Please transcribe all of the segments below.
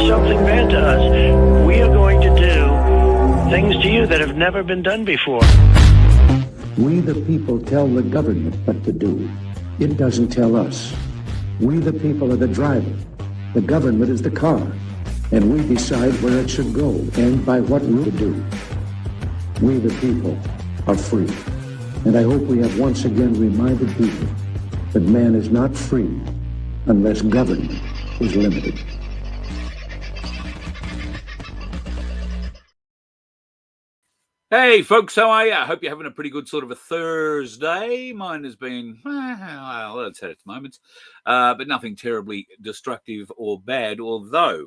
something bad to us, we are going to do things to you that have never been done before. We the people tell the government what to do. It doesn't tell us. We the people are the driver. The government is the car. And we decide where it should go and by what route to do. We the people are free. And I hope we have once again reminded people that man is not free unless government is limited. Hey folks, how are you? I hope you're having a pretty good sort of a Thursday. Mine has been, well, it's had its moments, but nothing terribly destructive or bad, although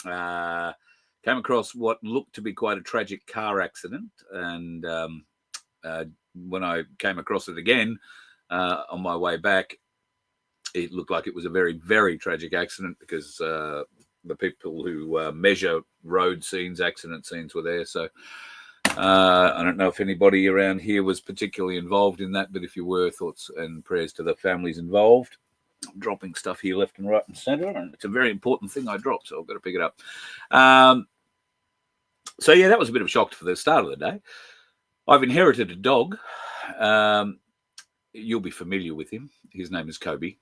came across what looked to be quite a tragic car accident. And when I came across it again on my way back, it looked like it was a very, very tragic accident because the people who measure road scenes, accident scenes were there. So I don't know if anybody around here was particularly involved in that, but if you were, thoughts and prayers to the families involved. I'm dropping stuff here left and right and centre, and it's a very important thing I dropped, so I've got to pick it up. So, yeah, that was a bit of a shock for the start of the day. I've inherited a dog. You'll be familiar with him. His name is Kobe.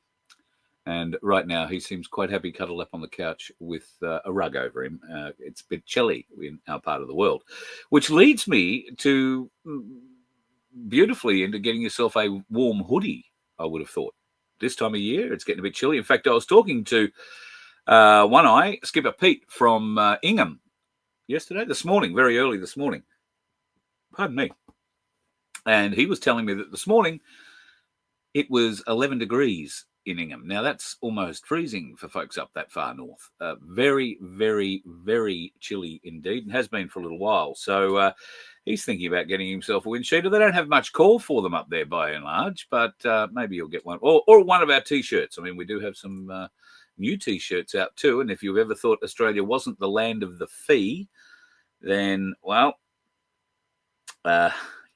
And right now, he seems quite happy cuddled up on the couch with a rug over him. It's a bit chilly in our part of the world, which leads me to beautifully into getting yourself a warm hoodie, I would have thought. This time of year, it's getting a bit chilly. In fact, I was talking to One Eye, Skipper Pete from Ingham this morning, very early this morning. Pardon me. And he was telling me that this morning it was 11 degrees in Ingham. Now, that's almost freezing for folks up that far north. Very, very, very chilly indeed, and has been for a little while. So he's thinking about getting himself a wind cheater. They don't have much call for them up there by and large, but maybe you'll get one. Or one of our T-shirts. I mean, we do have some new T-shirts out too, and if you've ever thought Australia wasn't the land of the fee, then, well,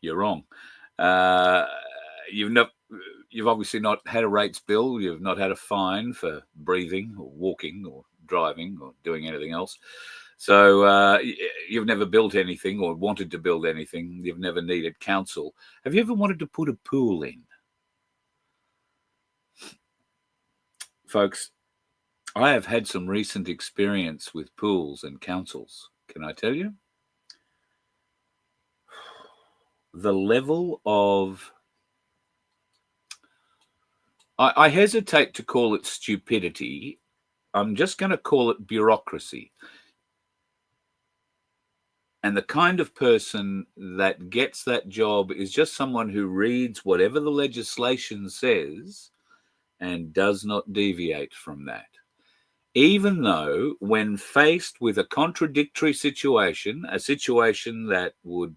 you're wrong. You've obviously not had a rates bill. You've not had a fine for breathing or walking or driving or doing anything else. So you've never built anything or wanted to build anything. You've never needed council. Have you ever wanted to put a pool in? Folks, I have had some recent experience with pools and councils. Can I tell you? The level of... I hesitate to call it stupidity. I'm just going to call it bureaucracy. And the kind of person that gets that job is just someone who reads whatever the legislation says and does not deviate from that. Even though when faced with a contradictory situation, a situation that would...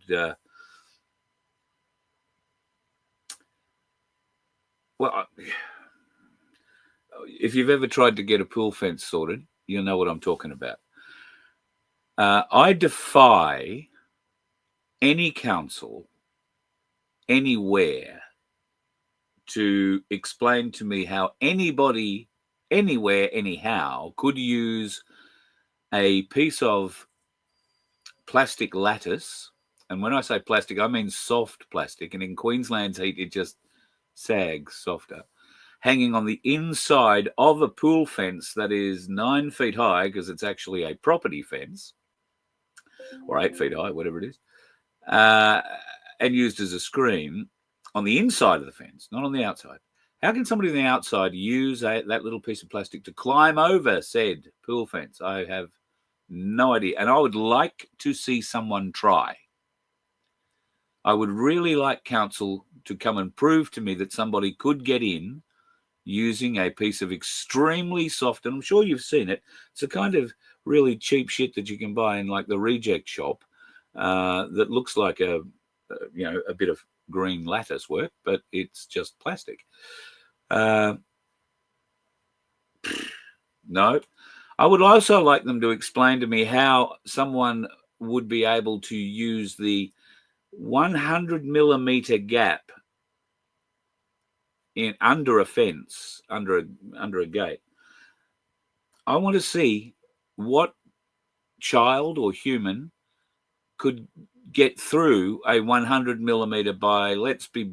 if you've ever tried to get a pool fence sorted, you'll know what I'm talking about. I defy any council anywhere to explain to me how anybody, anywhere, anyhow, could use a piece of plastic lattice. And when I say plastic, I mean soft plastic. And in Queensland's heat, it just sags softer, hanging on the inside of a pool fence that is 9 feet high, because it's actually a property fence, or 8 feet high, whatever it is, and used as a screen on the inside of the fence, not on the outside. How can somebody on the outside use that little piece of plastic to climb over said pool fence? I have no idea. And I would like to see someone try. I would really like council to come and prove to me that somebody could get in using a piece of extremely soft, and I'm sure you've seen it. It's a kind of really cheap shit that you can buy in like the reject shop that looks like a bit of green lattice work, but it's just plastic. No. I would also like them to explain to me how someone would be able to use the 100 millimeter gap in under a fence, under a gate. I want to see what child or human could get through a 100 millimeter by, let's be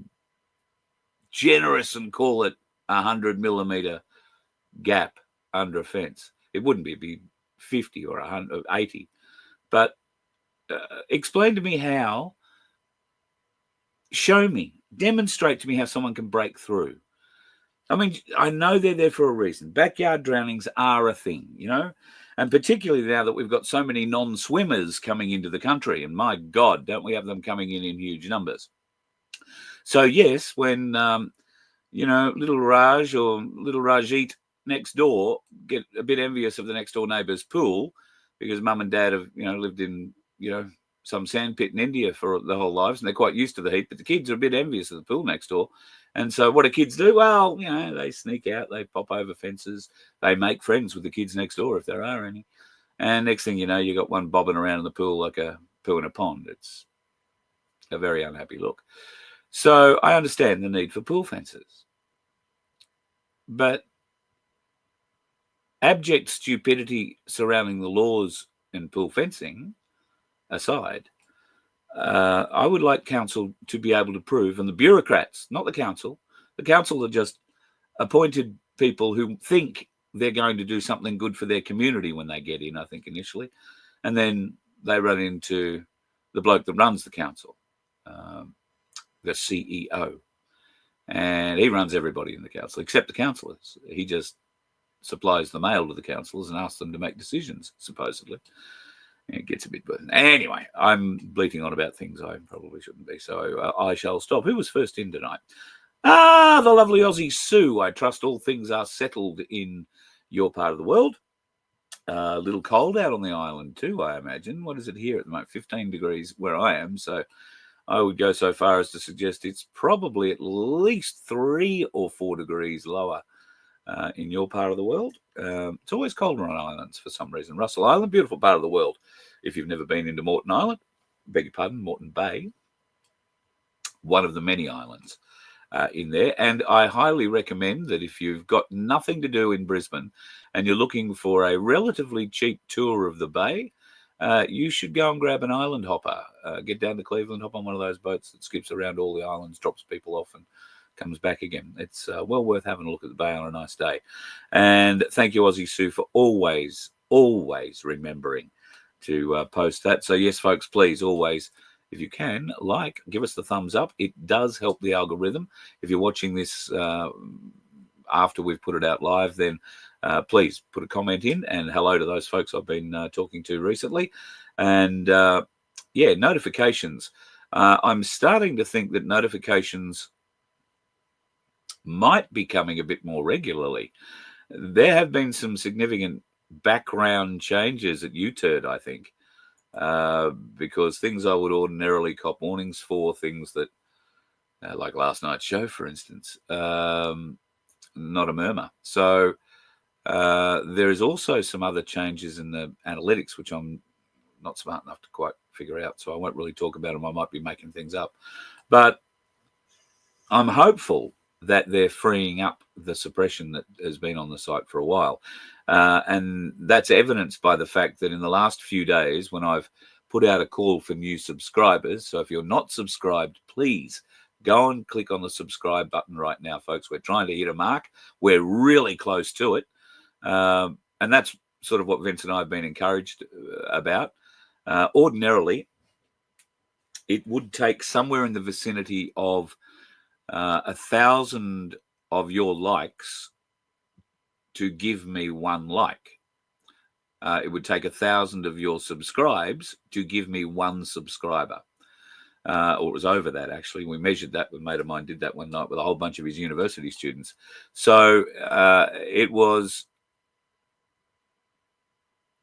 generous and call it 100 millimeter gap under a fence. It wouldn't be, it'd be 50 or 100 or 80. But explain to me how, show me, demonstrate to me how someone can break through. I mean, I know they're there for a reason. Backyard drownings are a thing, you know, and particularly now that we've got so many non-swimmers coming into the country, and my God, don't we have them coming in huge numbers? So yes, when you know, little Raj or little Rajit next door get a bit envious of the next door neighbour's pool because mum and dad have, you know, lived in, you know, some sandpit in India for their whole lives and they're quite used to the heat, but the kids are a bit envious of the pool next door. And so what do kids do? Well, you know, they sneak out, they pop over fences, they make friends with the kids next door if there are any. And next thing you know, you got one bobbing around in the pool like a poo in a pond. It's a very unhappy look. So I understand the need for pool fences. But abject stupidity surrounding the laws and pool fencing aside, I would like council to be able to prove, and the bureaucrats, not the council are just appointed people who think they're going to do something good for their community when they get in, I think, initially. And then they run into the bloke that runs the council, the CEO. And he runs everybody in the council, except the councillors. He just supplies the mail to the councillors and asks them to make decisions, supposedly. It gets a bit burdened. Anyway, I'm bleating on about things I probably shouldn't be, so I shall stop. Who was first in tonight? The lovely Aussie Sue. I trust all things are settled in your part of the world. A little cold out on the island too, I imagine. What is it here at the moment? 15 degrees where I am, so I would go so far as to suggest it's probably at least 3 or 4 degrees lower in your part of the world. It's always colder on islands for some reason. Russell Island, beautiful part of the world. If you've never been into Moreton Island, beg your pardon, Moreton Bay, one of the many islands in there. And I highly recommend that if you've got nothing to do in Brisbane and you're looking for a relatively cheap tour of the bay, you should go and grab an island hopper. Get down to Cleveland, hop on one of those boats that skips around all the islands, drops people off and comes back again. It's well worth having a look at the bay on a nice day. And thank you, Aussie Sue, for always remembering to post that. So yes, folks, please always, if you can, give us the thumbs up. It does help the algorithm. If you're watching this after we've put it out live, then please put a comment in, and hello to those folks I've been talking to recently. And yeah, notifications. I'm starting to think that notifications might be coming a bit more regularly. There have been some significant background changes at UTurd, I think, because things I would ordinarily cop warnings for, things that, like last night's show, for instance, not a murmur. So there is also some other changes in the analytics, which I'm not smart enough to quite figure out, so I won't really talk about them. I might be making things up. But I'm hopeful that they're freeing up the suppression that has been on the site for a while. And that's evidenced by the fact that in the last few days, when I've put out a call for new subscribers, so if you're not subscribed, please go and click on the subscribe button right now, folks. We're trying to hit a mark. We're really close to it. And that's sort of what Vince and I have been encouraged about. Ordinarily, it would take somewhere in the vicinity of 1,000 of your likes to give me one like. It would take 1,000 of your subscribes to give me one subscriber. Or it was over that, actually. We measured that. A mate of mine did that one night with a whole bunch of his university students. So it was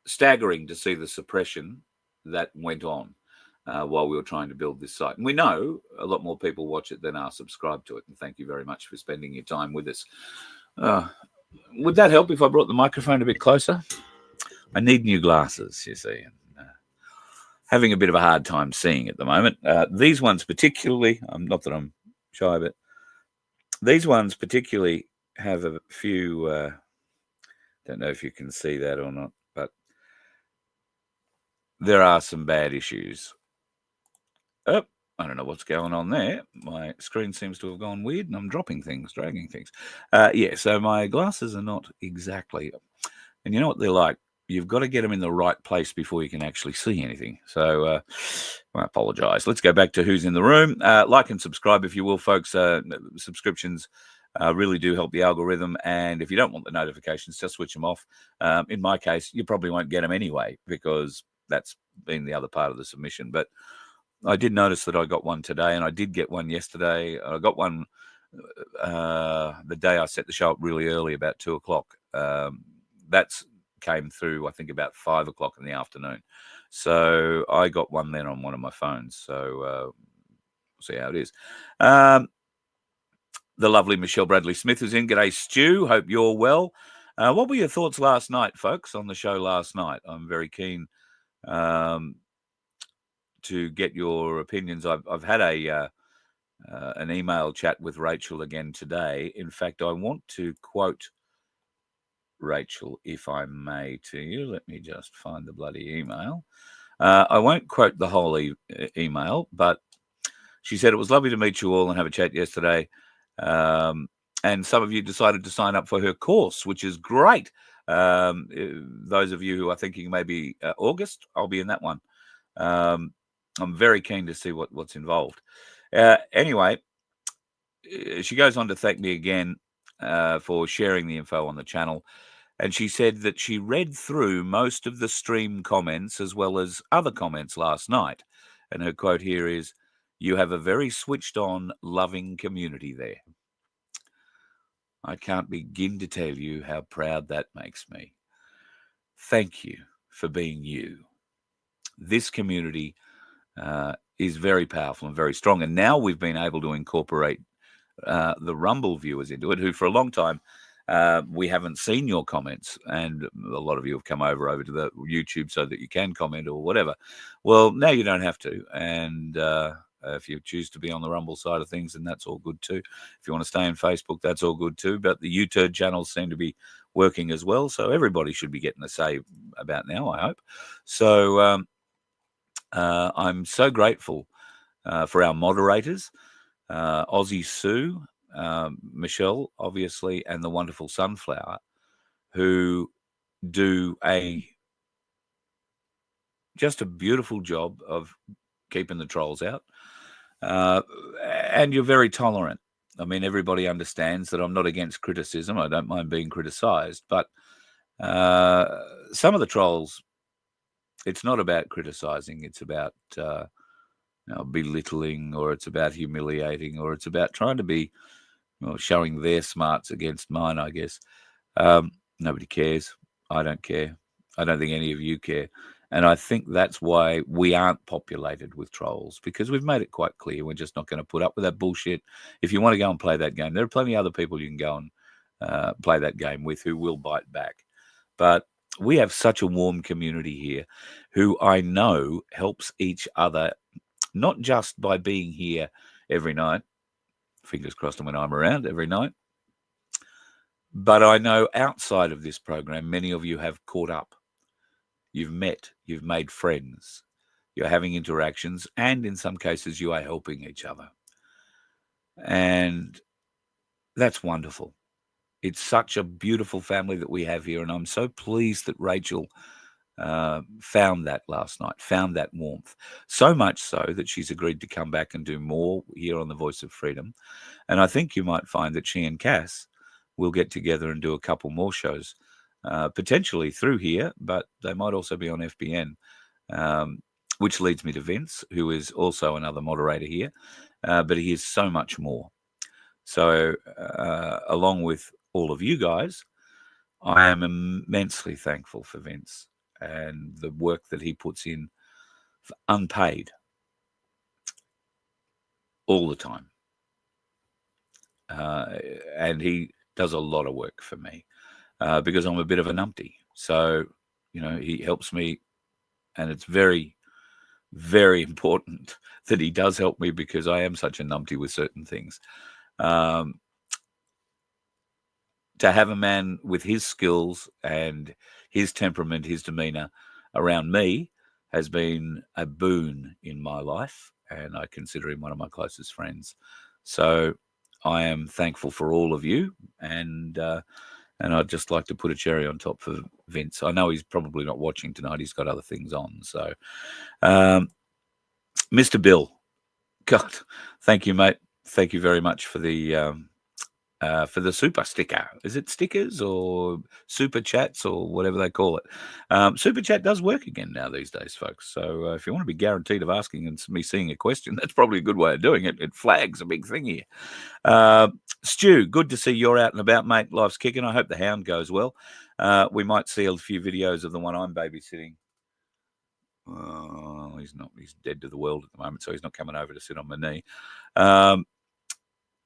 staggering to see the suppression that went on while we were trying to build this site. And we know a lot more people watch it than are subscribed to it. And thank you very much for spending your time with us. Would that help if I brought the microphone a bit closer? I need new glasses, you see. Having a bit of a hard time seeing at the moment. These ones particularly, not that I'm shy, but these ones particularly have a few, don't know if you can see that or not, but there are some bad issues. Oh, I don't know what's going on there. My screen seems to have gone weird, and I'm dropping things, dragging things. Yeah, so my glasses are not exactly... And you know what they're like? You've got to get them in the right place before you can actually see anything. So I apologize. Let's go back to who's in the room. Like and subscribe if you will, folks. Subscriptions really do help the algorithm. And if you don't want the notifications, just switch them off. In my case, you probably won't get them anyway, because that's been the other part of the submission. But I did notice that I got one today, and I did get one yesterday. I got one the day I set the show up really early, about 2 o'clock. That's came through, I think, about 5 o'clock in the afternoon. So I got one then on one of my phones. So we'll see how it is. The lovely Michelle Bradley Smith is in. G'day, Stu. Hope you're well. What were your thoughts last night, folks, on the show last night? I'm very keen to get your opinions. I've had an email chat with Rachel again today. In fact, I want to quote Rachel, if I may, to you. Let me just find the bloody email. I won't quote the whole email, but she said, it was lovely to meet you all and have a chat yesterday. And some of you decided to sign up for her course, which is great. Those of you who are thinking maybe August, I'll be in that one. I'm very keen to see what's involved. Anyway, she goes on to thank me again for sharing the info on the channel. And she said that she read through most of the stream comments as well as other comments last night. And her quote here is, "You have a very switched on, loving community there." I can't begin to tell you how proud that makes me. Thank you for being you. This community is very powerful and very strong. And now we've been able to incorporate the Rumble viewers into it, who for a long time we haven't seen your comments, and a lot of you have come over to the YouTube so that you can comment or whatever. Well, now you don't have to, and if you choose to be on the Rumble side of things, then that's all good too. If you want to stay on Facebook, that's all good too. But the YouTube channels seem to be working as well, so everybody should be getting a say about now, I hope. So I'm so grateful for our moderators, Aussie Sue, Michelle, obviously, and the wonderful Sunflower, who do just a beautiful job of keeping the trolls out. And you're very tolerant. I mean, everybody understands that I'm not against criticism. I don't mind being criticized. But some of the trolls, it's not about criticizing. It's about belittling, or it's about humiliating, or it's about trying to be showing their smarts against mine, I guess. Nobody cares. I don't care. I don't think any of you care. And I think that's why we aren't populated with trolls, because we've made it quite clear we're just not going to put up with that bullshit. If you want to go and play that game, there are plenty of other people you can go and play that game with who will bite back. But we have such a warm community here who I know helps each other, not just by being here every night, fingers crossed when I'm around every night, but I know outside of this program, many of you have caught up. You've met, you've made friends, you're having interactions, and in some cases you are helping each other. And that's wonderful. It's such a beautiful family that we have here, and I'm so pleased that Rachel found that last night, found that warmth. So much so that she's agreed to come back and do more here on The Voice of Freedom. And I think you might find that she and Cass will get together and do a couple more shows, potentially through here, but they might also be on FBN, which leads me to Vince, who is also another moderator here, but he is so much more. So along with all of you guys, I am immensely thankful for Vince and the work that he puts in unpaid all the time. And he does a lot of work for me because I'm a bit of a numpty. So, he helps me, and it's very, very important that he does help me because I am such a numpty with certain things. To have a man with his skills and his temperament, his demeanor around me has been a boon in my life, and I consider him one of my closest friends. So I am thankful for all of you, and I'd just like to put a cherry on top for Vince. I know he's probably not watching tonight; he's got other things on. So, Mr. Bill, God, thank you, mate. Thank you very much for the super sticker. Is it stickers or super chats or whatever they call it? Super chat does work again now these days, folks. So if you want to be guaranteed of asking and me seeing a question, that's probably a good way of doing it. It flags a big thing here. Stu, good to see you're out and about, mate. Life's kicking. I hope the hound goes well. We might see a few videos of the one I'm babysitting. Oh, he's not. He's dead to the world at the moment, so he's not coming over to sit on my knee.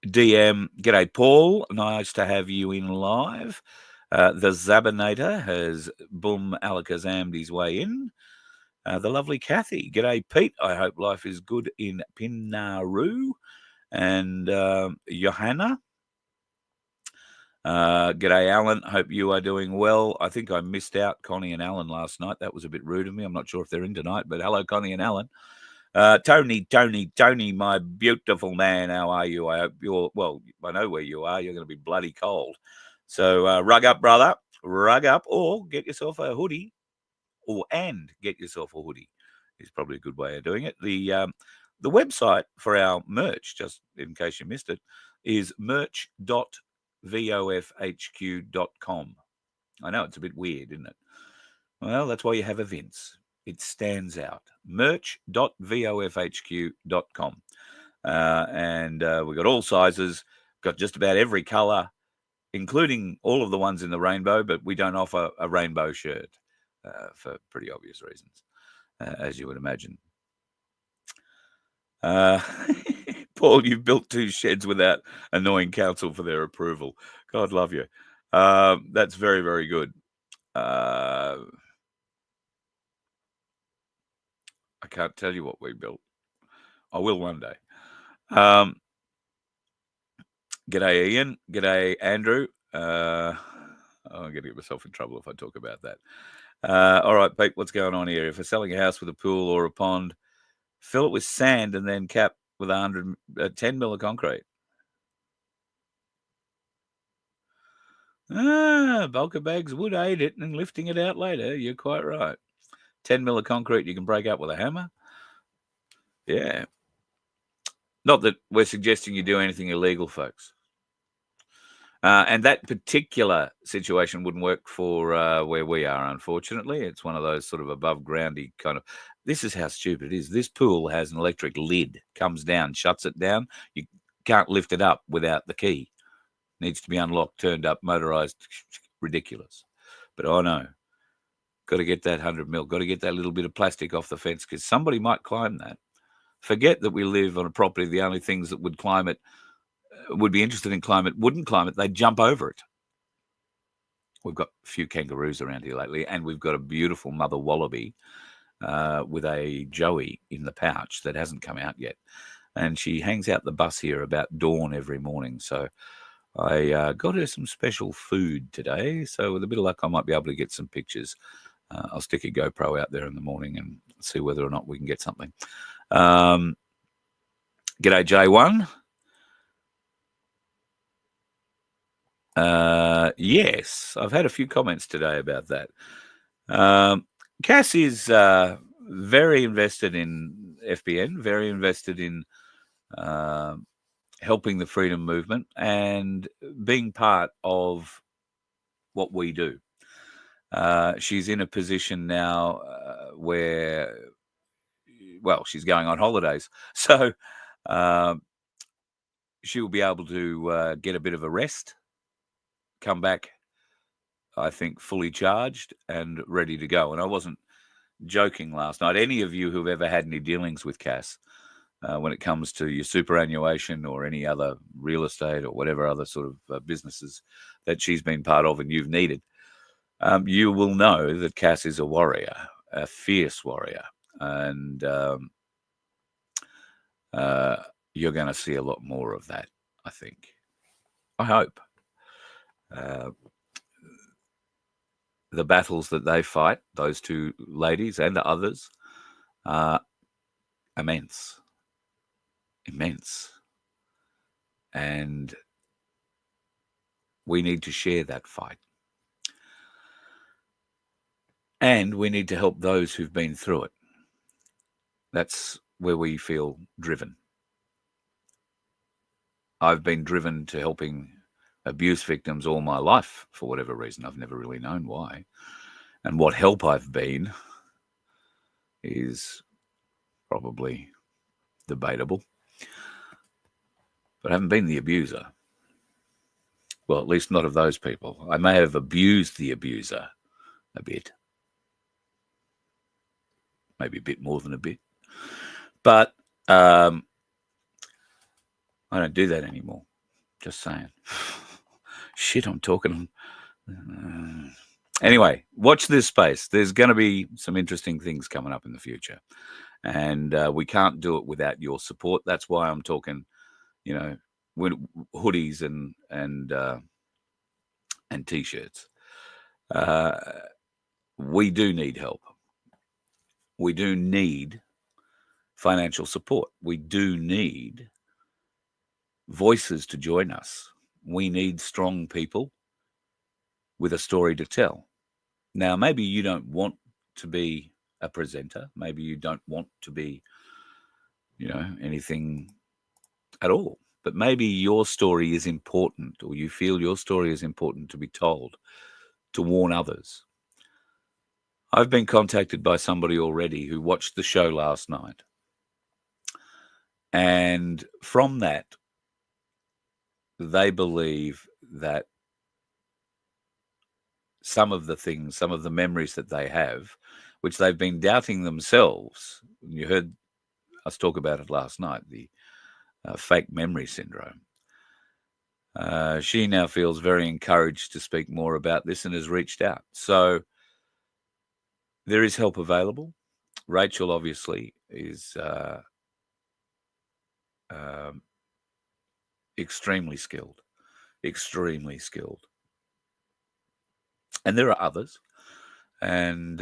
DM, g'day, Paul. Nice to have you in live. The Zabinator has boom alakazammed his way in. The lovely Kathy, g'day, Pete. I hope life is good in Pinnaru. And Johanna, g'day, Alan. Hope you are doing well. I think I missed out Connie and Alan last night. That was a bit rude of me. I'm not sure if they're in tonight, but hello, Connie and Alan. Tony, my beautiful man, how are you? I hope you're well. I know where you are. You're going to be bloody cold. So rug up, brother. Rug up, or get yourself a hoodie, and get yourself a hoodie is probably a good way of doing it. The website for our merch, just in case you missed it, is merch.vofhq.com. I know it's a bit weird, isn't it? Well, that's why you have events. It stands out. merch.vofhq.com. And we've got all sizes, got just about every color, including all of the ones in the rainbow, but we don't offer a rainbow shirt for pretty obvious reasons, as you would imagine. Paul, you've built 2 sheds without annoying council for their approval. God love you. That's very, very good. I can't tell you what we built. I will one day. G'day, Ian. G'day, Andrew. I'm going to get myself in trouble if I talk about that. All right, Pete, what's going on here? If we're selling a house with a pool or a pond, fill it with sand and then cap with 10 mil of concrete. Bulker bags would aid it in lifting it out later. You're quite right. 10 mil of concrete you can break up with a hammer. Yeah. Not that we're suggesting you do anything illegal, folks. And that particular situation wouldn't work for where we are, unfortunately. It's one of those sort of above-groundy kind of... This is how stupid it is. This pool has an electric lid, comes down, shuts it down. You can't lift it up without the key. Needs to be unlocked, turned up, motorized. Ridiculous. But I know. Got to get that 100 mil. Got to get that little bit of plastic off the fence because somebody might climb that. Forget that we live on a property. The only things that would climb it, would be interested in climate, wouldn't climb it. They'd jump over it. We've got a few kangaroos around here lately, and we've got a beautiful mother wallaby with a joey in the pouch that hasn't come out yet. And she hangs out the bus here about dawn every morning. So I got her some special food today. So with a bit of luck, I might be able to get some pictures. I'll stick a GoPro out there in the morning and see whether or not we can get something. G'day, J1. Yes, I've had a few comments today about that. Cass is very invested in FBN, very invested in helping the freedom movement and being part of what we do. She's in a position now where, well, she's going on holidays. So she will be able to get a bit of a rest, come back, I think, fully charged and ready to go. And I wasn't joking last night. Any of you who've ever had any dealings with Cass when it comes to your superannuation or any other real estate or whatever other sort of businesses that she's been part of and you've needed, you will know that Cass is a warrior, a fierce warrior. And you're going to see a lot more of that, I think. I hope. The battles that they fight, those 2 ladies and others, are immense. And we need to share that fight. And we need to help those who've been through it. That's where we feel driven. I've been driven to helping abuse victims all my life for whatever reason. I've never really known why. And what help I've been is probably debatable. But I haven't been the abuser. Well, at least not of those people. I may have abused the abuser a bit. Maybe a bit more than a bit. But I don't do that anymore. Just saying. Shit, I'm talking. Anyway, watch this space. There's going to be some interesting things coming up in the future. And we can't do it without your support. That's why I'm talking, hoodies and T-shirts. We do need help. We do need financial support. We do need voices to join us. We need strong people with a story to tell. Now, maybe you don't want to be a presenter. Maybe you don't want to be, anything at all. But maybe your story is important, or you feel your story is important to be told, to warn others. I've been contacted by somebody already who watched the show last night. And from that, they believe that some of the memories that they have, which they've been doubting themselves, you heard us talk about it last night, the fake memory syndrome. She now feels very encouraged to speak more about this and has reached out. So there is help available. Rachel obviously is extremely skilled. And there are others. And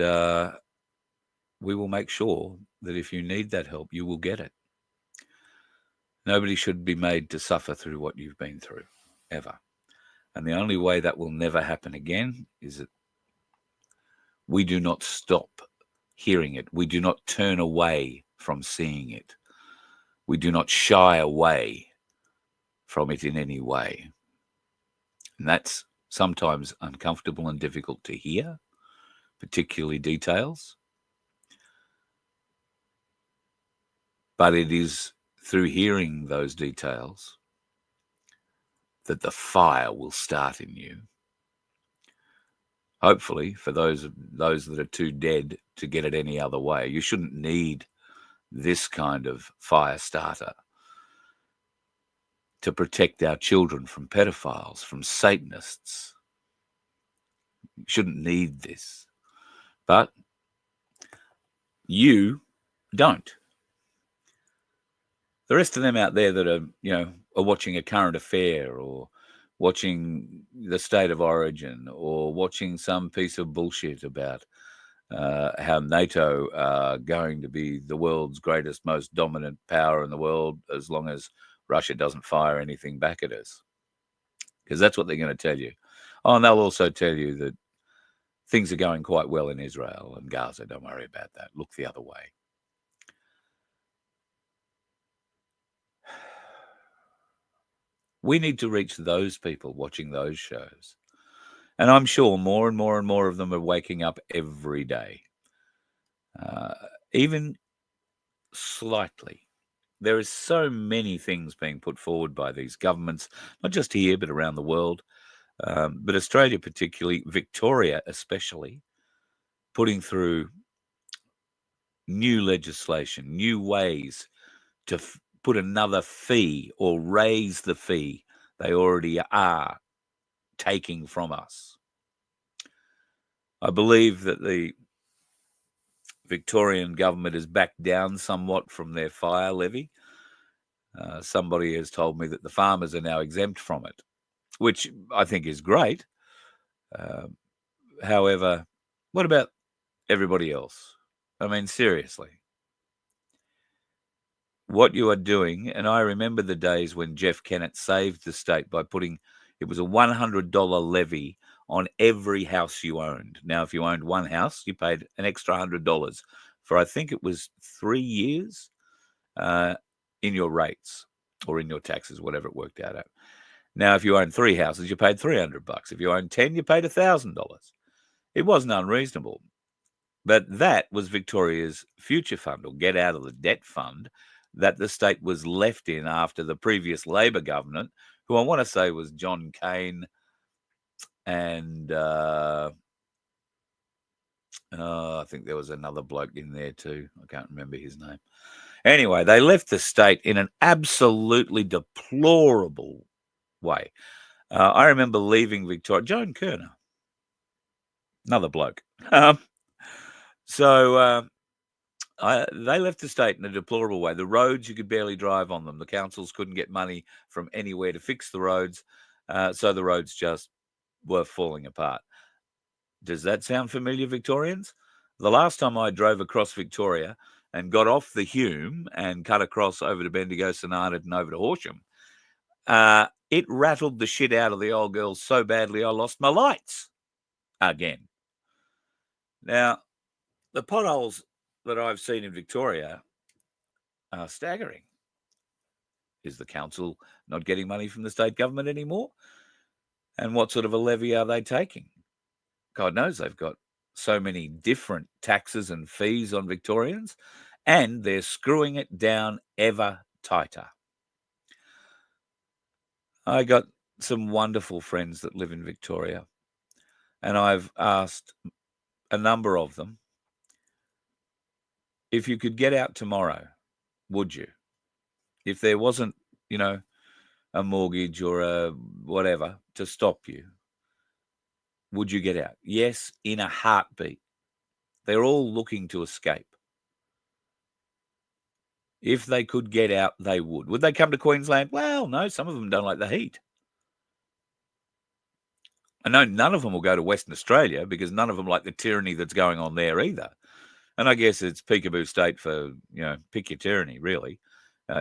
we will make sure that if you need that help, you will get it. Nobody should be made to suffer through what you've been through, ever. And the only way that will never happen again is that we do not stop hearing it. We do not turn away from seeing it. We do not shy away from it in any way. And that's sometimes uncomfortable and difficult to hear, particularly details. But it is through hearing those details that the fire will start in you. Hopefully, for those that are too dead to get it any other way, you shouldn't need this kind of fire starter to protect our children from pedophiles, from Satanists. You shouldn't need this. But you don't. The rest of them out there that are watching a current affair or watching the state of origin or watching some piece of bullshit about how NATO are going to be the world's greatest, most dominant power in the world as long as Russia doesn't fire anything back at us. Because that's what they're going to tell you. Oh, and they'll also tell you that things are going quite well in Israel and Gaza. Don't worry about that. Look the other way. We need to reach those people watching those shows. And I'm sure more and more and more of them are waking up every day. Even slightly. There is so many things being put forward by these governments, not just here, but around the world. But Australia particularly, Victoria especially, putting through new legislation, new ways to put another fee or raise the fee they already are taking from us. I believe that the Victorian government has backed down somewhat from their fire levy. Somebody has told me that the farmers are now exempt from it, which I think is great. However, what about everybody else? I mean, seriously, what you are doing, and I remember the days when Jeff Kennett saved the state by putting, it was a $100 levy on every house you owned. Now, if you owned one house, you paid an extra $100 for, I think it was 3 years in your rates or in your taxes, whatever it worked out at. Now, if you owned 3 houses, you paid $300. If you owned 10, you paid $1,000. It wasn't unreasonable. But that was Victoria's future fund, or get out of the debt fund, that the state was left in after the previous Labor government, who I want to say was John Cain and I think there was another bloke in there too. I can't remember his name. Anyway, they left the state in an absolutely deplorable way. I remember leaving Victoria. Joan Kerner, another bloke. They left the state in a deplorable way. The roads, you could barely drive on them. The councils couldn't get money from anywhere to fix the roads. So the roads just were falling apart. Does that sound familiar, Victorians? The last time I drove across Victoria and got off the Hume and cut across over to Bendigo, St Arnaud and over to Horsham, it rattled the shit out of the old girls so badly I lost my lights again. Now, the potholes that I've seen in Victoria are staggering. Is the council not getting money from the state government anymore? And what sort of a levy are they taking? God knows they've got so many different taxes and fees on Victorians, and they're screwing it down ever tighter. I got some wonderful friends that live in Victoria, and I've asked a number of them, if you could get out tomorrow, would you? If there wasn't, a mortgage or a whatever to stop you, would you get out? Yes, in a heartbeat. They're all looking to escape. If they could get out, they would. Would they come to Queensland? Well, no, some of them don't like the heat. I know none of them will go to Western Australia because none of them like the tyranny that's going on there either. And I guess it's peekaboo state for, pick your tyranny, really.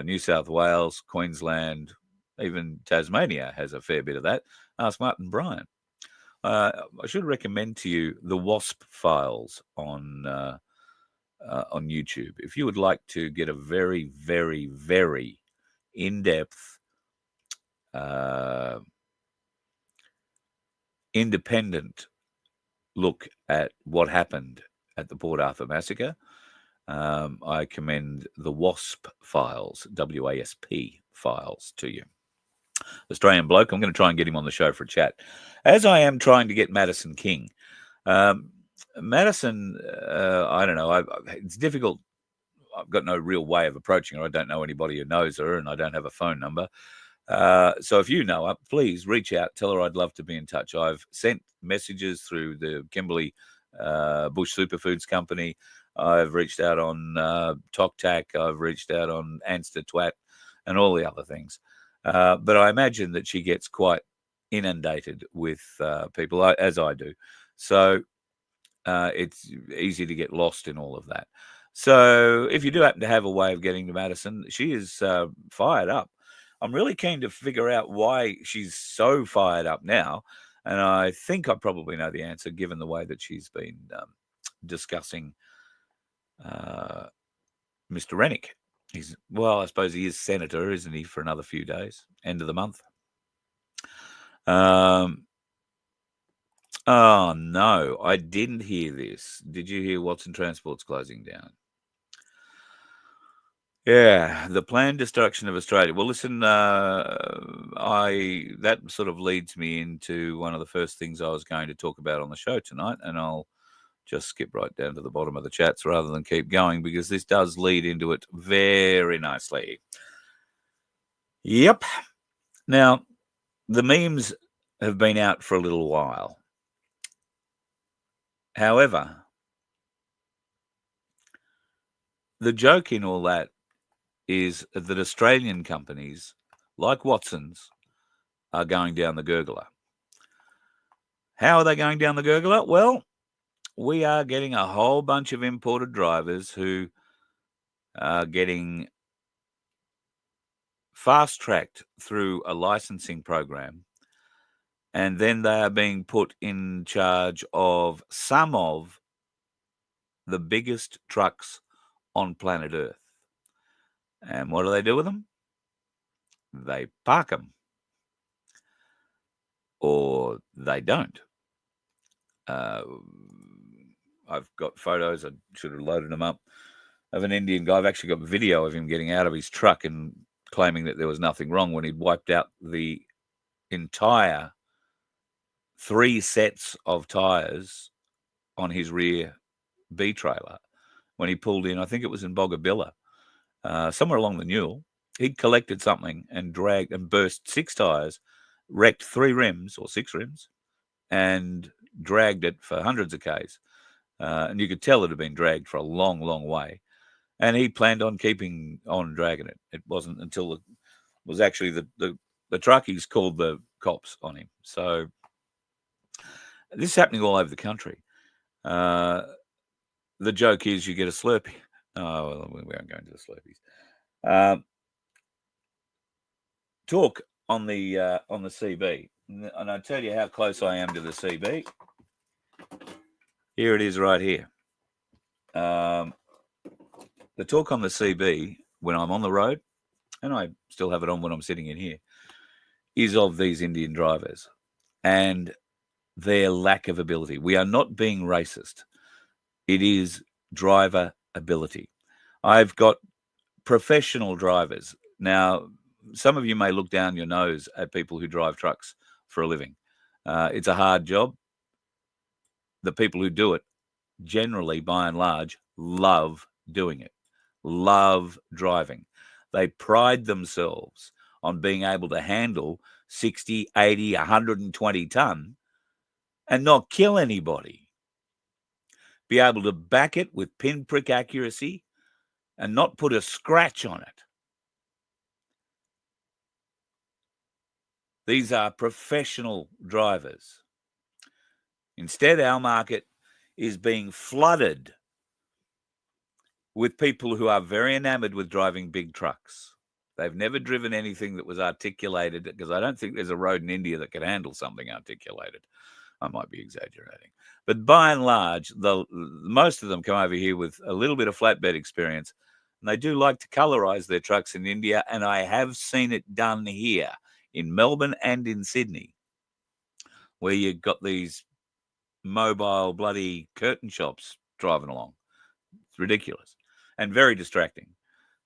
New South Wales, Queensland, even Tasmania has a fair bit of that. Ask Martin Bryant. I should recommend to you the WASP files on YouTube. If you would like to get a very, very, very in-depth, independent look at what happened at the Port Arthur massacre, I commend the WASP files, W-A-S-P files, to you. Australian bloke, I'm going to try and get him on the show for a chat, as I am trying to get Madison King. Madison, I don't know, it's difficult. I've got no real way of approaching her. I don't know anybody who knows her, and I don't have a phone number. So if you know her, please reach out. Tell her I'd love to be in touch. I've sent messages through the Kimberley Bush Superfoods Company. I've reached out on TokTak. I've reached out on Anster Twat and all the other things. But I imagine that she gets quite inundated with people, as I do. So it's easy to get lost in all of that. So if you do happen to have a way of getting to Madison, she is fired up. I'm really keen to figure out why she's so fired up now. And I think I probably know the answer, given the way that she's been discussing Mr. Rennick. I suppose he is senator, isn't he, for another few days, end of the month. Oh, no, I didn't hear this. Did you hear Watson Transport's closing down? Yeah, the planned destruction of Australia. Well, listen, that sort of leads me into one of the first things I was going to talk about on the show tonight, and I'll just skip right down to the bottom of the chats rather than keep going, because this does lead into it very nicely. Yep. Now, the memes have been out for a little while. However, the joke in all that is that Australian companies like Watson's are going down the gurgler. How are they going down the gurgler? Well, we are getting a whole bunch of imported drivers who are getting fast-tracked through a licensing program, and then they are being put in charge of some of the biggest trucks on planet Earth. And what do they do with them? They park them. Or they don't. I've got photos, I should have loaded them up, of an Indian guy. I've actually got video of him getting out of his truck and claiming that there was nothing wrong when he'd wiped out the entire 3 sets of tyres on his rear B trailer when he pulled in. I think it was in Bogabilla, somewhere along the Newell. He'd collected something and dragged and burst 6 tyres, wrecked 3 rims or 6 rims, and dragged it for hundreds of Ks. And you could tell it had been dragged for a long, long way. And he planned on keeping on dragging it. It wasn't until it was actually the truckies called the cops on him. So this is happening all over the country. The joke is you get a Slurpee. Oh, well, we won't go into the Slurpees. Talk on the CB, and I tell you how close I am to the CB. Here it is, right here. The talk on the CB when I'm on the road, and I still have it on when I'm sitting in here, is of these Indian drivers and their lack of ability. We are not being racist. It is driver ability. I've got professional drivers. Now, some of you may look down your nose at people who drive trucks for a living. It's a hard job. The people who do it generally, by and large, love doing it, love driving. They pride themselves on being able to handle 60, 80, 120 ton and not kill anybody. Be able to back it with pinprick accuracy and not put a scratch on it. These are professional drivers. Instead, our market is being flooded with people who are very enamored with driving big trucks. They've never driven anything that was articulated, because I don't think there's a road in India that can handle something articulated. I might be exaggerating. But by and large, most of them come over here with a little bit of flatbed experience, and they do like to colorize their trucks in India, and I have seen it done here in Melbourne and in Sydney, where you've got these mobile bloody curtain shops driving along. It's ridiculous and very distracting.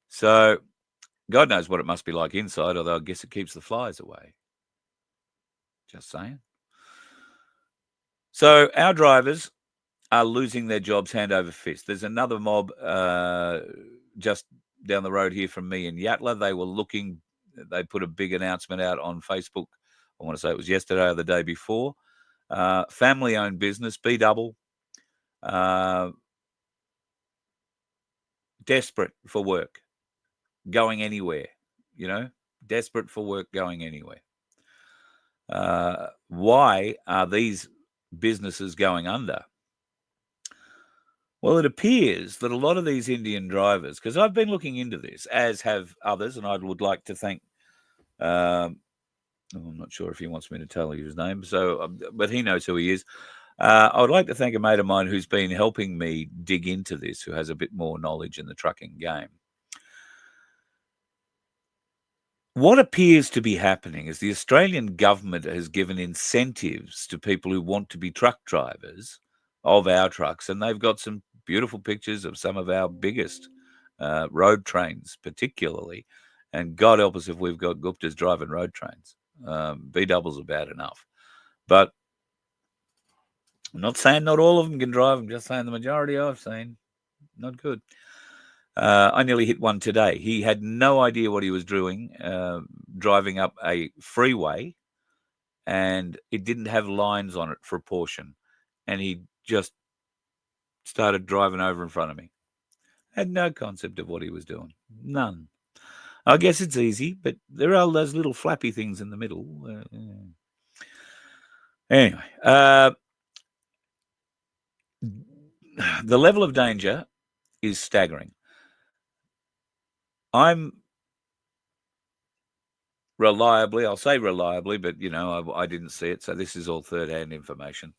So God knows what it must be like inside, although I guess it keeps the flies away. Just saying. So our drivers are losing their jobs hand over fist. There's another mob just down the road here from me in Yatala. They put a big announcement out on Facebook. I want to say it was yesterday or the day before. Family-owned business, B-double, desperate for work, going anywhere, desperate for work, going anywhere. Why are these businesses going under? Well, it appears that a lot of these Indian drivers, because I've been looking into this, as have others, and I would like to thank, I'm not sure if he wants me to tell you his name, but he knows who he is. I would like to thank a mate of mine who's been helping me dig into this, who has a bit more knowledge in the trucking game. What appears to be happening is the Australian government has given incentives to people who want to be truck drivers of our trucks, and they've got some beautiful pictures of some of our biggest road trains, particularly. And God help us if we've got Guptas driving road trains. B-doubles are bad enough. But I'm not saying not all of them can drive. I'm just saying the majority I've seen, not good. I nearly hit one today. He had no idea what he was doing, driving up a freeway, and it didn't have lines on it for a portion. And he just started driving over in front of me. Had no concept of what he was doing. None. I guess it's easy, but there are those little flappy things in the middle. Anyway, the level of danger is staggering. I'm reliably, I'll say reliably, but I didn't see it, so this is all third-hand information.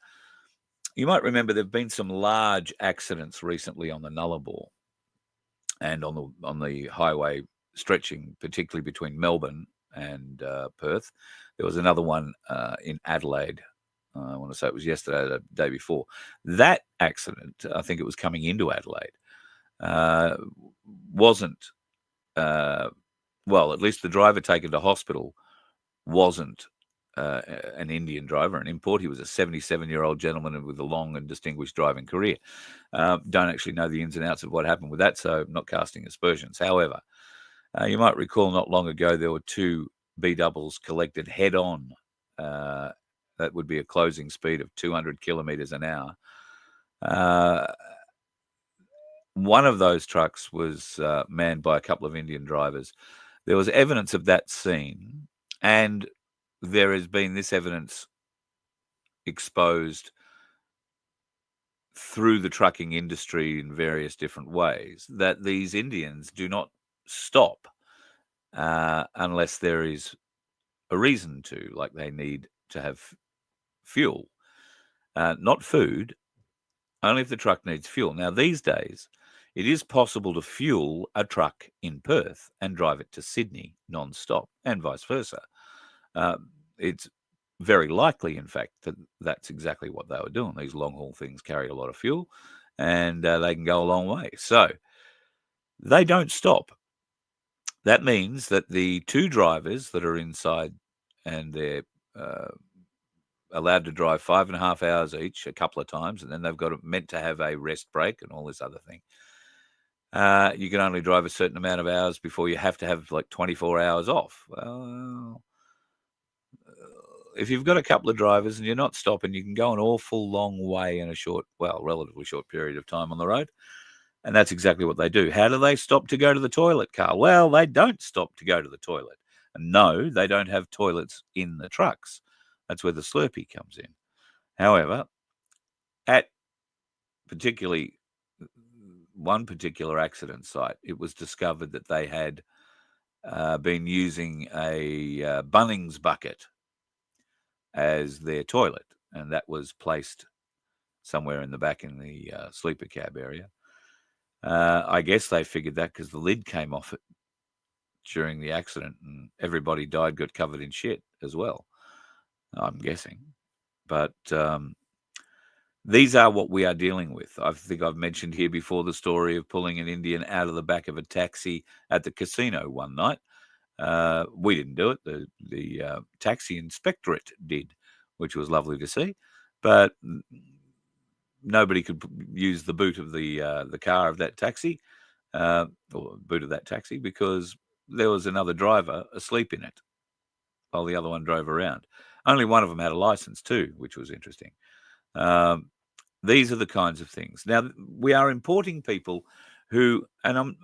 You might remember there've been some large accidents recently on the Nullarbor and on the highway stretching, particularly between Melbourne and Perth. There was another one in Adelaide. I want to say it was yesterday or the day before. That accident, I think it was coming into Adelaide, wasn't, well, at least the driver taken to hospital wasn't an Indian driver, an import. He was a 77-year-old gentleman with a long and distinguished driving career. Don't actually know the ins and outs of what happened with that, so I'm not casting aspersions. However, you might recall not long ago there were two B-doubles collected head-on. That would be a closing speed of 200 kilometres an hour. One of those trucks was manned by a couple of Indian drivers. There was evidence of that scene, and there has been this evidence exposed through the trucking industry in various different ways, that these Indians do not stop unless there is a reason to, like they need to have fuel, not food, only if the truck needs fuel. Now, these days, it is possible to fuel a truck in Perth and drive it to Sydney non-stop, and vice versa. It's very likely, in fact, that that's exactly what they were doing. These long-haul things carry a lot of fuel, and they can go a long way. So they don't stop. That means that the two drivers that are inside and they're allowed to drive 5.5 hours each a couple of times, and then they've got meant to have a rest break and all this other thing. You can only drive a certain amount of hours before you have to have like 24 hours off. Well, if you've got a couple of drivers and you're not stopping, you can go an awful long way in a relatively short period of time on the road. And that's exactly what they do. How do they stop to go to the toilet, Carl? Well, they don't stop to go to the toilet. And no, they don't have toilets in the trucks. That's where the Slurpee comes in. However, at particularly one particular accident site, it was discovered that they had been using a Bunnings bucket as their toilet, and that was placed somewhere in the back in the sleeper cab area. I guess they figured that because the lid came off it during the accident and everybody got covered in shit as well, I'm guessing. But these are what we are dealing with. I think I've mentioned here before the story of pulling an Indian out of the back of a taxi at the casino one night. We didn't do it. The taxi inspectorate did, which was lovely to see. But nobody could use the boot of the car of that taxi, or boot of that taxi, because there was another driver asleep in it while the other one drove around. Only one of them had a license too, which was interesting. These are the kinds of things. Now, we are importing people who, and I'm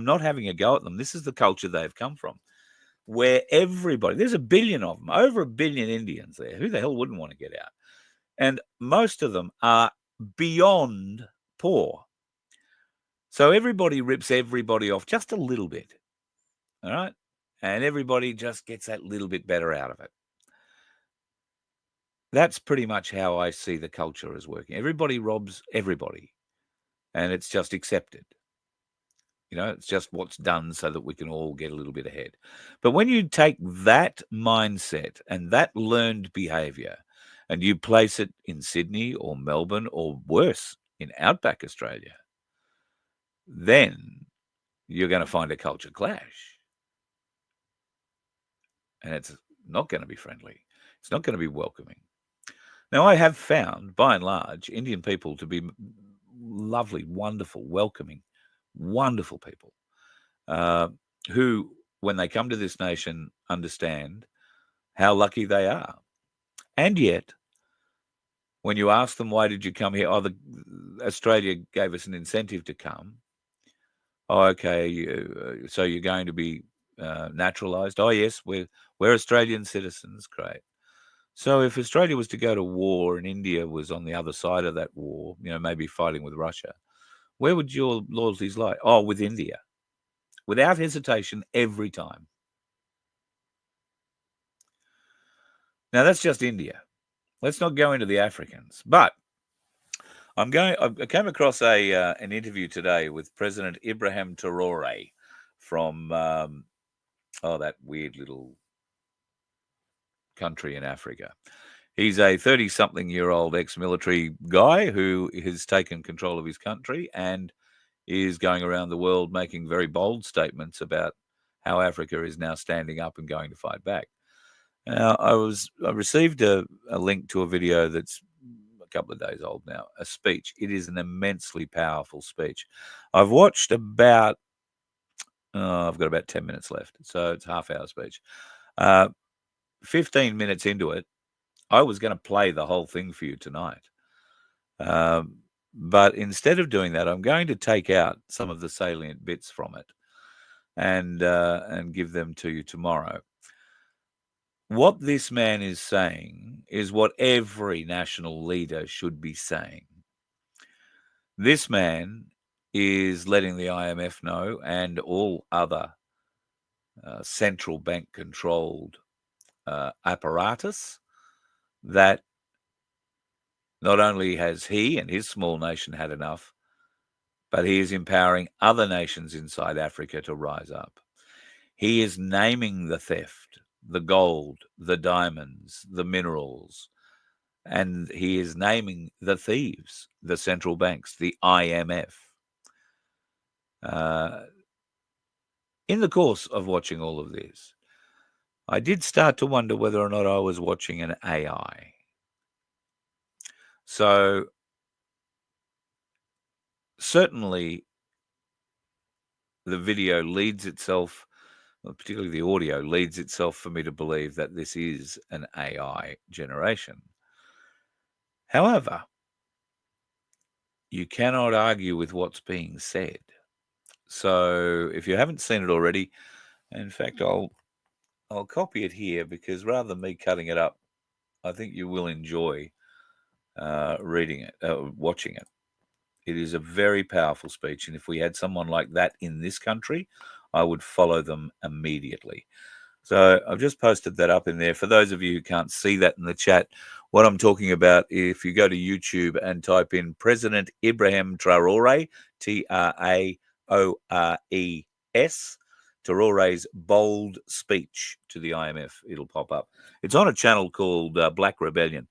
not having a go at them. This is the culture they've come from, where there's a billion of them, over 1 billion Indians there. Who the hell wouldn't want to get out? And most of them are beyond poor. So everybody rips everybody off just a little bit. All right. And everybody just gets that little bit better out of it. That's pretty much how I see the culture as working. Everybody robs everybody, and it's just accepted. It's just what's done so that we can all get a little bit ahead. But when you take that mindset and that learned behavior and you place it in Sydney or Melbourne or worse, in outback Australia, then you're going to find a culture clash. And it's not going to be friendly. It's not going to be welcoming. Now, I have found, by and large, Indian people to be lovely, wonderful, welcoming, wonderful people who, when they come to this nation, understand how lucky they are. And yet, when you ask them, why did you come here? Australia gave us an incentive to come. Oh, okay, so you're going to be naturalised? Oh, yes, we're Australian citizens. Great. So if Australia was to go to war and India was on the other side of that war, maybe fighting with Russia, where would your loyalties lie? Oh, with India. Without hesitation, every time. Now, that's just India. Let's not go into the Africans. But I came across an interview today with President Ibrahim Traore from, that weird little country in Africa. He's a 30-something-year-old ex-military guy who has taken control of his country and is going around the world making very bold statements about how Africa is now standing up and going to fight back. Now, I received a link to a video that's a couple of days old now, a speech. It is an immensely powerful speech. I've watched about, I've got about 10 minutes left, so it's a half-hour speech. 15 minutes into it, I was going to play the whole thing for you tonight. But instead of doing that, I'm going to take out some of the salient bits from it and give them to you tomorrow. What this man is saying is what every national leader should be saying. This man is letting the IMF know and all other central bank controlled apparatus that not only has he and his small nation had enough, but he is empowering other nations inside Africa to rise up. He is naming the theft, the gold, the diamonds, the minerals, and he is naming the thieves, the central banks, the IMF. In the course of watching all of this, I did start to wonder whether or not I was watching an AI. So certainly the video leads itself, particularly the audio, leads itself for me to believe that this is an AI generation. However, you cannot argue with what's being said. So if you haven't seen it already, in fact, I'll copy it here because rather than me cutting it up, I think you will enjoy reading it, watching it. It is a very powerful speech, and if we had someone like that in this country, I would follow them immediately. So I've just posted that up in there. For those of you who can't see that in the chat, what I'm talking about, if you go to YouTube and type in President Ibrahim Traore, Traores, Traore's bold speech to the IMF, it'll pop up. It's on a channel called Black Rebellion.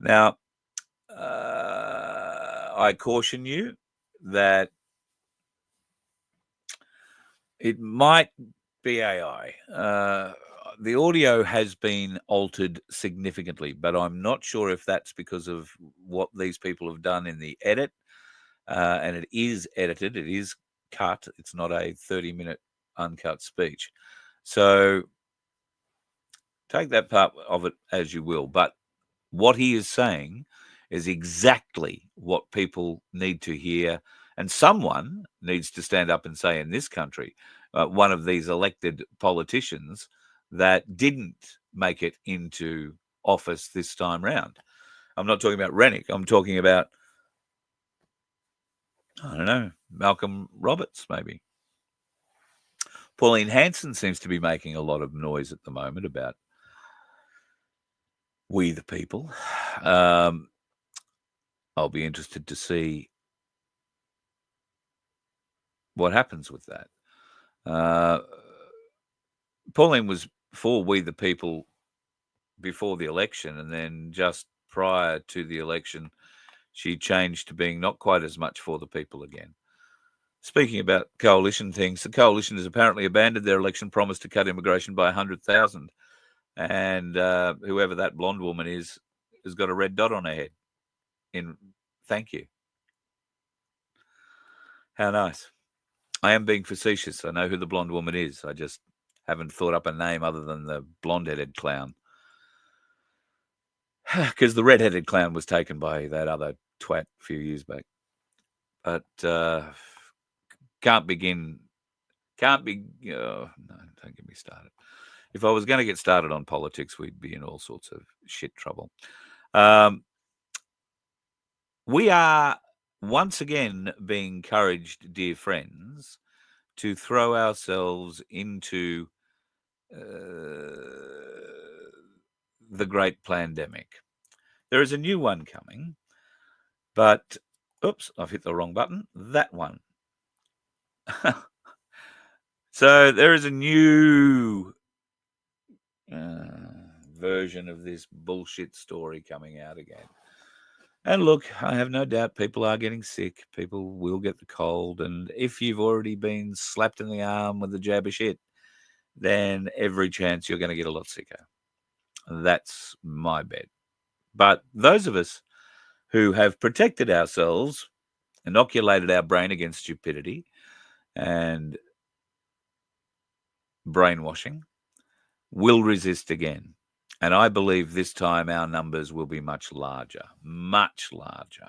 Now, I caution you that it might be AI. The audio has been altered significantly, but I'm not sure if that's because of what these people have done in the edit. And it is edited, it is cut. It's not a 30-minute uncut speech. So take that part of it as you will. But what he is saying is exactly what people need to hear. And someone needs to stand up and say in this country, one of these elected politicians that didn't make it into office this time round. I'm not talking about Rennick. I'm talking about, I don't know, Malcolm Roberts, maybe. Pauline Hanson seems to be making a lot of noise at the moment about we the people. I'll be interested to see what happens with that. Pauline was for we the people before the election, and then just prior to the election, she changed to being not quite as much for the people again. Speaking about coalition things, the coalition has apparently abandoned their election promise to cut immigration by 100,000. And whoever that blonde woman is has got a red dot on her head. Thank you. How nice. I am being facetious. I know who the blonde woman is. I just haven't thought up a name other than the blonde-headed clown. Because the red-headed clown was taken by that other twat a few years back. But can't be... no, don't get me started. If I was going to get started on politics, we'd be in all sorts of shit trouble. We are once again being encouraged, dear friends, to throw ourselves into the great pandemic. There is a new one coming, but oops, I've hit the wrong button. That one. So there is a new version of this bullshit story coming out again. And look, I have no doubt people are getting sick. People will get the cold. And if you've already been slapped in the arm with the jab of shit, then every chance you're going to get a lot sicker. That's my bet. But those of us who have protected ourselves, inoculated our brain against stupidity and brainwashing, will resist again. And I believe this time our numbers will be much larger, much larger.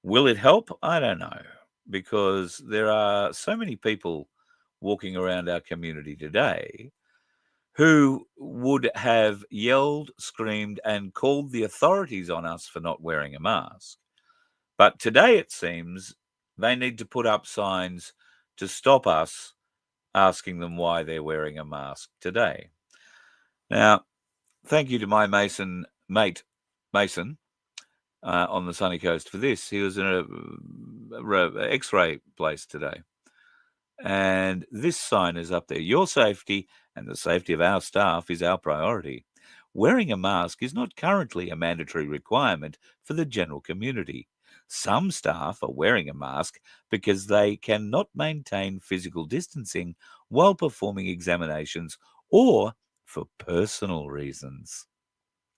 Will it help? I don't know, because there are so many people walking around our community today who would have yelled, screamed, and called the authorities on us for not wearing a mask. But today it seems they need to put up signs to stop us asking them why they're wearing a mask today. Now, thank you to my Mason mate, Mason, on the sunny coast for this. He was in a X-ray place today. And this sign is up there. Your safety and the safety of our staff is our priority. Wearing a mask is not currently a mandatory requirement for the general community. Some staff are wearing a mask because they cannot maintain physical distancing while performing examinations or for personal reasons.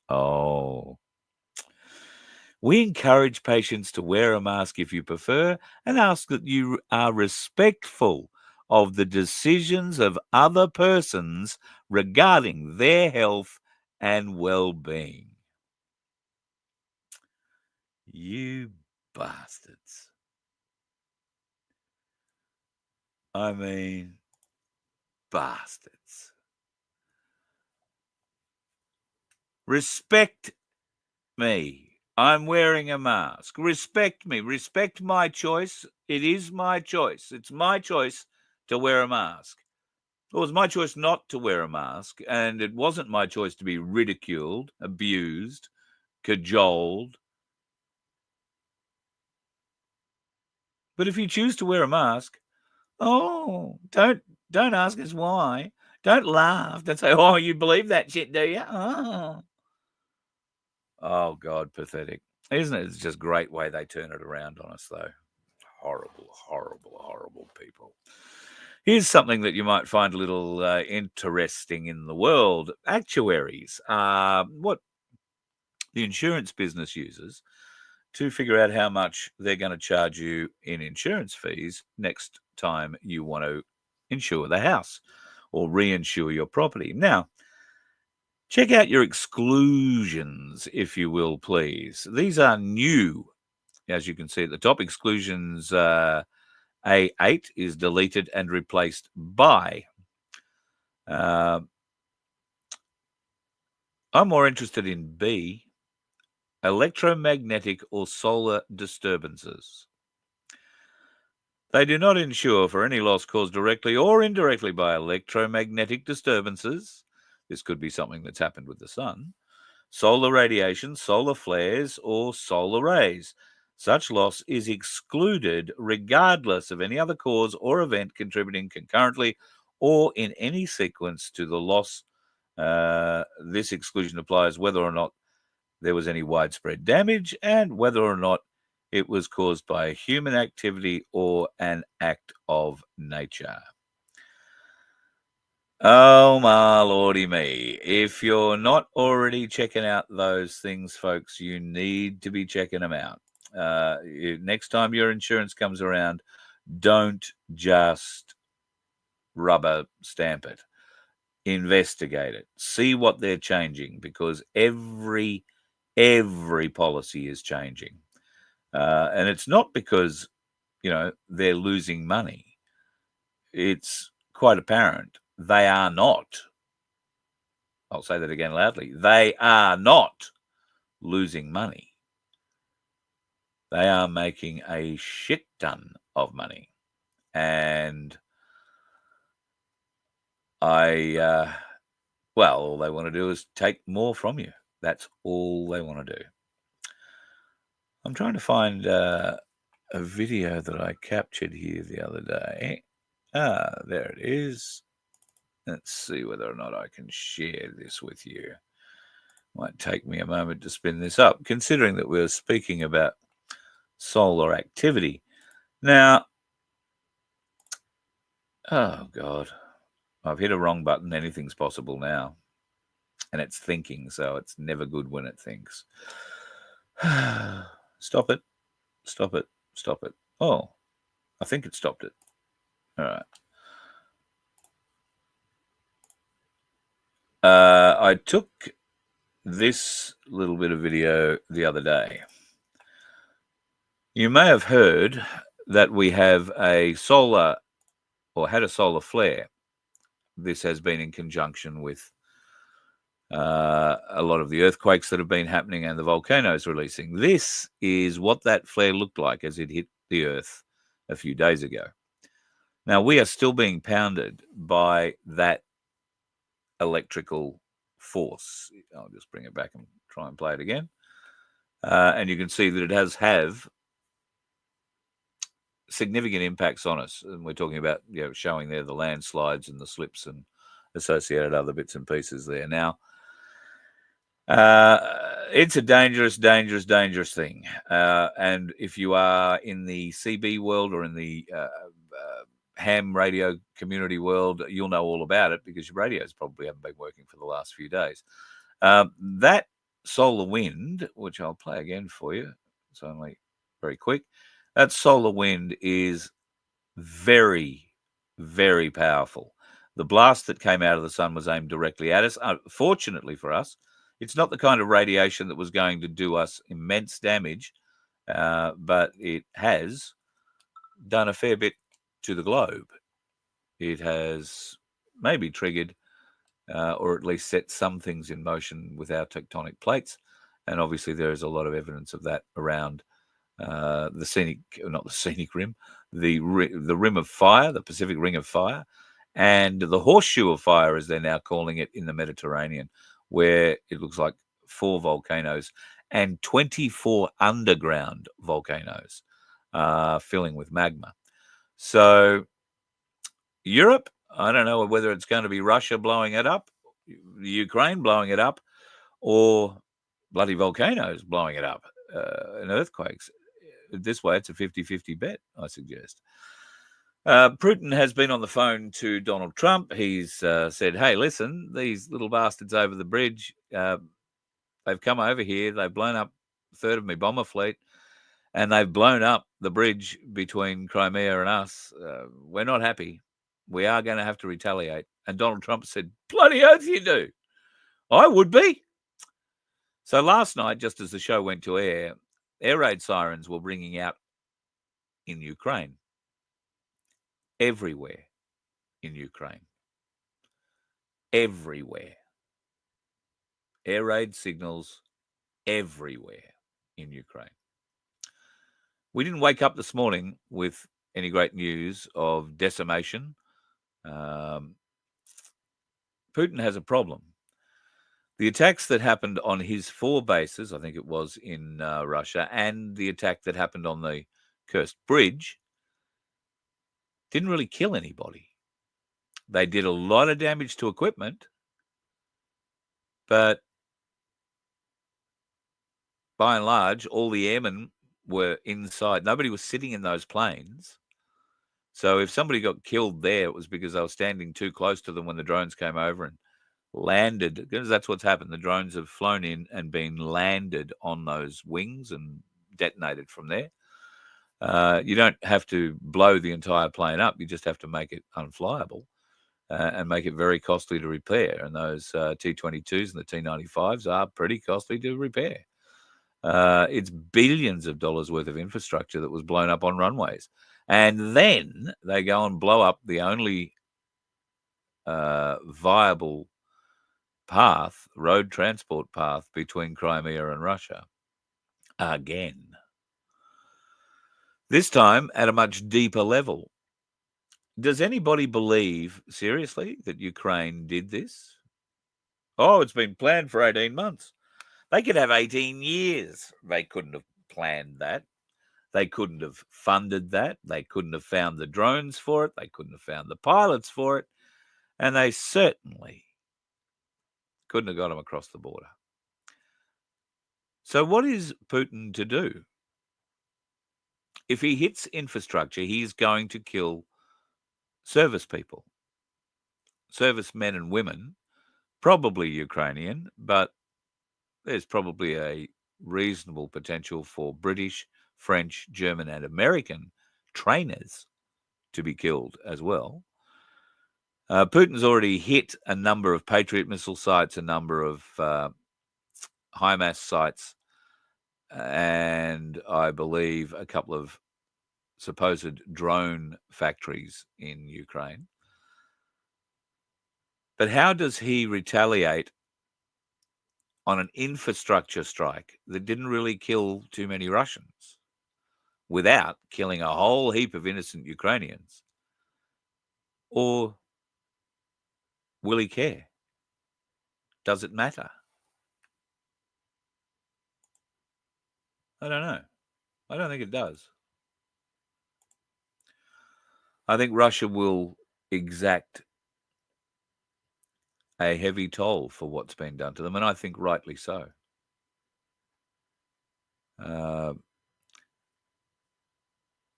Oh. We encourage patients to wear a mask if you prefer and ask that you are respectful of the decisions of other persons regarding their health and well-being. You bastards. I mean, bastards. Respect me. I'm wearing a mask. Respect me. Respect my choice. It is my choice. It's my choice to wear a mask. It was my choice not to wear a mask, and it wasn't my choice to be ridiculed, abused, cajoled. But if you choose to wear a mask, oh, don't ask us why. Don't laugh. Don't say, "Oh, you believe that shit, do you?" Oh, God, pathetic. Isn't it? It's just a great way they turn it around on us, though. Horrible, horrible, horrible people. Here's something that you might find a little interesting in the world. Actuaries are what the insurance business uses to figure out how much they're going to charge you in insurance fees next time you want to insure the house or reinsure your property. Now, check out your exclusions, if you will, please. These are new, as you can see at the top. Exclusions A8 is deleted and replaced by. I'm more interested in B, electromagnetic or solar disturbances. They do not insure for any loss caused directly or indirectly by electromagnetic disturbances. This could be something that's happened with the sun, solar radiation, solar flares, or solar rays. Such loss is excluded regardless of any other cause or event contributing concurrently or in any sequence to the loss. This exclusion applies whether or not there was any widespread damage and whether or not it was caused by human activity or an act of nature. Oh, my lordy me. If you're not already checking out those things, folks, you need to be checking them out. Next time your insurance comes around, don't just rubber stamp it. Investigate it. See what they're changing, because every policy is changing. And it's not because, they're losing money. It's quite apparent they are not. I'll say that again loudly. They are not losing money. They are making a shit ton of money. And I Well, all they want to do is take more from you. That's all they want to do. I'm trying to find a video that I captured here the other day. There it is. Let's see whether or not I can share this with you. Might take me a moment to spin this up, considering that we're speaking about solar activity. Now, oh God, I've hit a wrong button. Anything's possible now. And it's thinking, so it's never good when it thinks. Stop it. Stop it. Stop it. Oh, I think it stopped it. All right. I took this little bit of video the other day. You may have heard that we have a solar, or had a solar flare. This has been in conjunction with a lot of the earthquakes that have been happening and the volcanoes releasing. This is what that flare looked like as it hit the Earth a few days ago. Now, we are still being pounded by that electrical force. I'll just bring it back and try and play it again. And you can see that it has significant impacts on us. And we're talking about, showing there the landslides and the slips and associated other bits and pieces there. Now, it's a dangerous thing. And if you are in the CB world or in the ham radio community world, you'll know all about it because your radios probably haven't been working for the last few days. That solar wind, which I'll play again for you, it's only very quick. That solar wind is very, very powerful. The blast that came out of the sun was aimed directly at us. Fortunately for us, it's not the kind of radiation that was going to do us immense damage, but it has done a fair bit to the globe. It has maybe triggered or at least set some things in motion with our tectonic plates. And obviously there is a lot of evidence of that around the scenic rim, the rim of fire, the Pacific Ring of Fire, and the horseshoe of fire, as they're now calling it, in the Mediterranean, where it looks like 4 volcanoes and 24 underground volcanoes filling with magma. So Europe, I don't know whether it's going to be Russia blowing it up, Ukraine blowing it up, or bloody volcanoes blowing it up and earthquakes. This way, it's a 50-50 bet, I suggest. Putin has been on the phone to Donald Trump. He's said, hey, listen, these little bastards over the bridge, they've come over here, they've blown up a third of my bomber fleet, and they've blown up the bridge between Crimea and us. We're not happy. We are going to have to retaliate. And Donald Trump said, bloody oath you do. I would be. So last night, just as the show went to air raid sirens were ringing out in Ukraine. Everywhere in Ukraine. Everywhere. Air raid signals everywhere in Ukraine. We didn't wake up this morning with any great news of decimation. Putin has a problem. The attacks that happened on his 4 bases, I think it was in Russia, and the attack that happened on the Kursk bridge didn't really kill anybody. They did a lot of damage to equipment, but by and large, all the airmen were inside. Nobody was sitting in those planes. So if somebody got killed there, it was because they were standing too close to them when the drones came over and landed, because that's what's happened. The drones have flown in and been landed on those wings and detonated from there. You don't have to blow the entire plane up. You just have to make it unflyable and make it very costly to repair. And those T-22s and the T-95s are pretty costly to repair. It's billions of dollars worth of infrastructure that was blown up on runways. And then they go and blow up the only viable path, road transport path between Crimea and Russia. Again. This time at a much deeper level. Does anybody believe, seriously, that Ukraine did this? Oh, it's been planned for 18 months. They could have 18 years. They couldn't have planned that. They couldn't have funded that. They couldn't have found the drones for it. They couldn't have found the pilots for it. And they certainly couldn't have got them across the border. So what is Putin to do? If he hits infrastructure, he's going to kill service people, servicemen and women, probably Ukrainian, but there's probably a reasonable potential for British, French, German, and American trainers to be killed as well. Putin's already hit a number of Patriot missile sites, a number of HIMARS sites, and I believe a couple of supposed drone factories in Ukraine. But how does he retaliate on an infrastructure strike that didn't really kill too many Russians without killing a whole heap of innocent Ukrainians? Or will he care? Does it matter? I don't know. I don't think it does. I think Russia will exact a heavy toll for what's been done to them, and I think rightly so.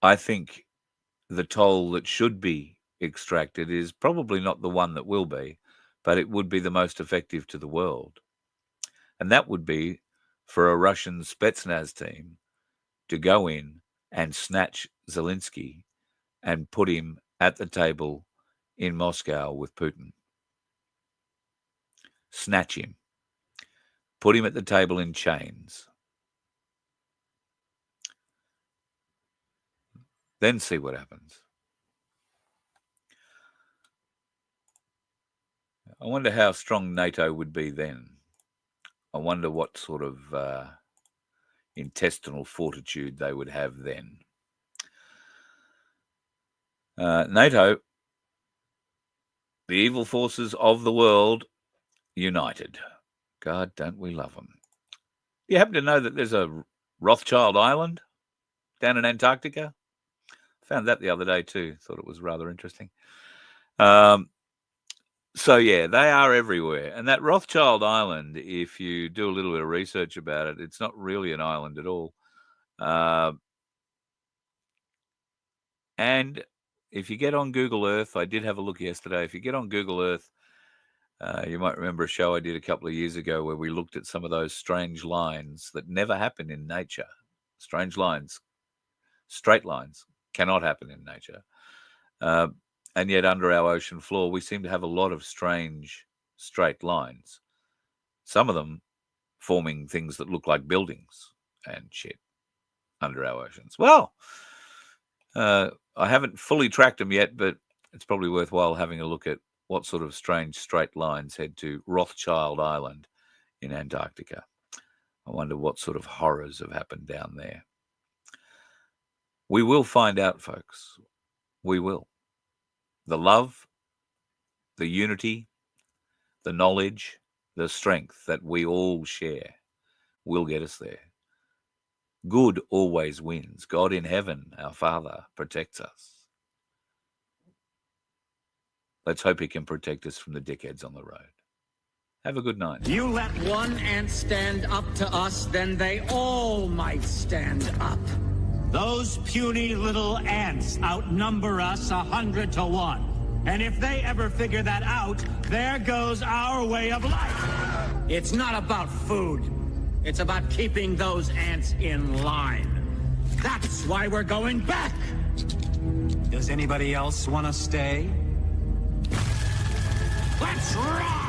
I think the toll that should be extracted is probably not the one that will be, but it would be the most effective to the world. And that would be for a Russian Spetsnaz team to go in and snatch Zelensky and put him at the table in Moscow with Putin. Snatch him. Put him at the table in chains. Then see what happens. I wonder how strong NATO would be then. I wonder what sort of intestinal fortitude they would have then. NATO, the evil forces of the world, united. God, don't we love them. You happen to know that there's a Rothschild Island down in Antarctica? Found that the other day too. Thought it was rather interesting. So yeah, they are everywhere. And that Rothschild Island, if you do a little bit of research about it, it's not really an island at all. And if you get on Google Earth, I did have a look yesterday. If you get on Google Earth, you might remember a show I did a couple of years ago where we looked at some of those strange lines that never happen in nature. Strange lines, straight lines cannot happen in nature. And yet under our ocean floor, we seem to have a lot of strange straight lines. Some of them forming things that look like buildings and shit under our oceans. Well, I haven't fully tracked them yet, but it's probably worthwhile having a look at what sort of strange straight lines head to Rothschild Island in Antarctica. I wonder what sort of horrors have happened down there. We will find out, folks. We will. The love, the unity, the knowledge, the strength that we all share will get us there. Good always wins. God in heaven, our Father, protects us. Let's hope he can protect us from the dickheads on the road. Have a good night. You let one ant stand up to us, then they all might stand up. Those puny little ants outnumber us 100 to 1. And if they ever figure that out, there goes our way of life. It's not about food. It's about keeping those ants in line. That's why we're going back. Does anybody else want to stay? Let's ride!